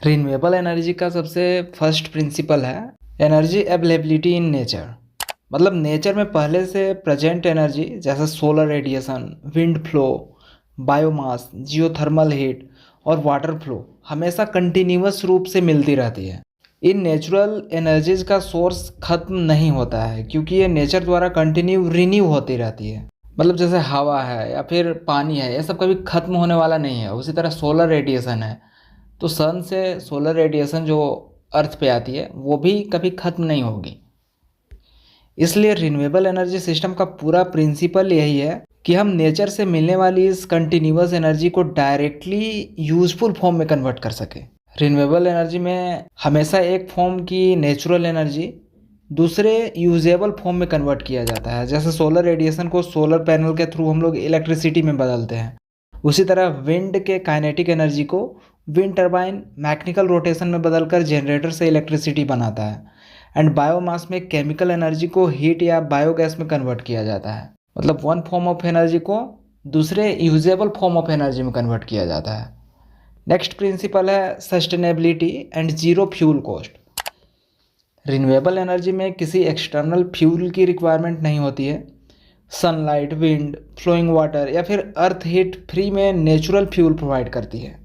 Renewable energy का सबसे first principle है एनर्जी अवेलेबिलिटी इन नेचर। मतलब नेचर में पहले से प्रेजेंट एनर्जी जैसे solar radiation, wind flow, biomass, geothermal heat और वाटर फ्लो हमेशा कंटिन्यूअस रूप से मिलती रहती है। इन नेचुरल एनर्जीज का सोर्स खत्म नहीं होता है क्योंकि ये नेचर द्वारा कंटिन्यू रिन्यू होती रहती है। मतलब जैसे हवा है या फिर पानी है, ये सब कभी खत्म होने वाला नहीं है। उसी तरह सोलर रेडिएशन है, तो सन से सोलर रेडिएशन जो अर्थ पे आती है वो भी कभी ख़त्म नहीं होगी। इसलिए रिन्यूएबल एनर्जी सिस्टम का पूरा प्रिंसिपल यही है कि हम नेचर से मिलने वाली इस कंटिन्यूअस एनर्जी को डायरेक्टली यूजफुल फॉर्म में कन्वर्ट कर सके। रिन्यूएबल एनर्जी में हमेशा एक फॉर्म की नेचुरल एनर्जी दूसरे यूजेबल फॉर्म में कन्वर्ट किया जाता है। जैसे सोलर रेडिएशन को सोलर पैनल के थ्रू हम लोग इलेक्ट्रिसिटी में बदलते हैं, उसी तरह विंड के काइनेटिक एनर्जी को विंड टरबाइन मैकेनिकल रोटेशन में बदलकर जनरेटर से इलेक्ट्रिसिटी बनाता है। एंड बायोमास में केमिकल एनर्जी को हीट या बायोगैस में कन्वर्ट किया जाता है। मतलब वन फॉर्म ऑफ एनर्जी को दूसरे यूजेबल फॉर्म ऑफ एनर्जी में कन्वर्ट किया जाता है। नेक्स्ट प्रिंसिपल है sustainability and zero fuel cost. Renewable energy में किसी एक्सटर्नल फ्यूल की रिक्वायरमेंट नहीं होती है। सनलाइट, विंड, फ्लोइंग वाटर या फिर अर्थ हीट फ्री में नेचुरल फ्यूल प्रोवाइड करती है।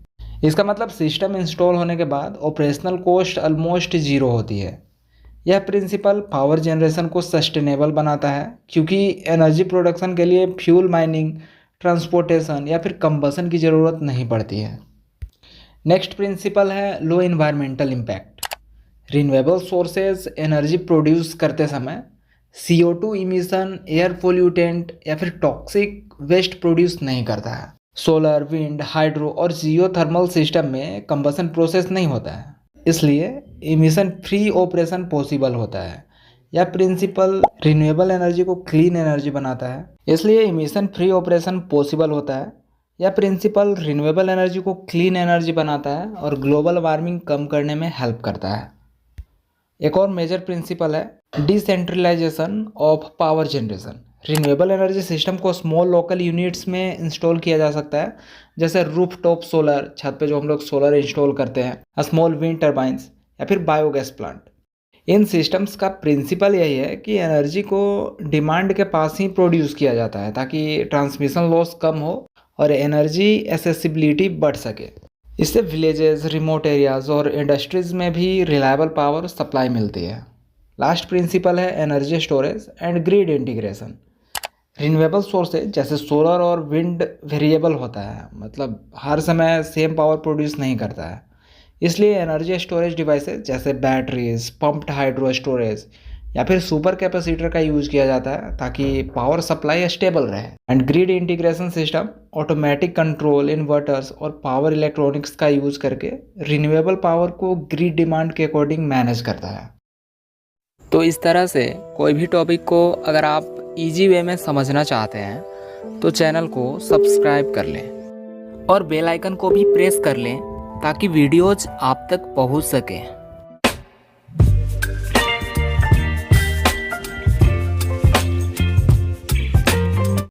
इसका मतलब सिस्टम इंस्टॉल होने के बाद ऑपरेशनल कॉस्ट ऑलमोस्ट ज़ीरो होती है। यह प्रिंसिपल पावर जनरेशन को सस्टेनेबल बनाता है क्योंकि एनर्जी प्रोडक्शन के लिए फ्यूल माइनिंग, ट्रांसपोर्टेशन या फिर कंबसन की ज़रूरत नहीं पड़ती है। नेक्स्ट प्रिंसिपल है low environmental impact. Renewable sources energy produce करते समय CO2 इमिशन, एयर पोल्यूटेंट या फिर टॉक्सिक वेस्ट प्रोड्यूस नहीं करता है। सोलर, विंड, हाइड्रो और जियोथर्मल सिस्टम में कंबसन प्रोसेस नहीं होता है, इसलिए इमिशन फ्री ऑपरेशन पॉसिबल होता है। यह प्रिंसिपल रिन्यूएबल एनर्जी को क्लीन एनर्जी बनाता है, इसलिए इमिशन फ्री ऑपरेशन पॉसिबल होता है। यह प्रिंसिपल रिन्यूएबल एनर्जी को क्लीन एनर्जी बनाता है और ग्लोबल वार्मिंग कम करने में हेल्प करता है। एक और मेजर प्रिंसिपल है decentralisation of power generation. Renewable energy system को स्मॉल लोकल यूनिट्स में इंस्टॉल किया जा सकता है, जैसे रूफ टॉप सोलर, छत पे जो हम लोग सोलर इंस्टॉल करते हैं, स्मॉल विंड टर्बाइंस या फिर बायोगैस प्लांट। इन सिस्टम्स का प्रिंसिपल यही है कि एनर्जी को डिमांड के पास ही प्रोड्यूस किया जाता है ताकि ट्रांसमिशन लॉस कम हो और एनर्जी एसेसिबिलिटी बढ़ सके। इससे विलेजेस, रिमोट एरियाज और इंडस्ट्रीज़ में भी रिलायबल पावर सप्लाई मिलती है। लास्ट प्रिंसिपल है energy storage and grid integration. Renewable sources जैसे सोलर और विंड वेरिएबल होता है, मतलब हर समय सेम पावर प्रोड्यूस नहीं करता है। इसलिए एनर्जी स्टोरेज डिवाइसेस जैसे बैटरीज, पम्प्ड हाइड्रो स्टोरेज या फिर सुपर कैपेसिटर का यूज किया जाता है ताकि पावर सप्लाई स्टेबल रहे। And grid integration system automatic control, inverters और पावर इलेक्ट्रॉनिक्स का यूज करके रिन्यूएबल पावर को ग्रिड डिमांड के अकॉर्डिंग मैनेज करता है। तो इस तरह से कोई भी टॉपिक को अगर आप इजी वे में समझना चाहते हैं तो चैनल को सब्सक्राइब कर लें और बेल आइकन को भी प्रेस कर लें ताकि वीडियोज आप तक पहुंच सकें।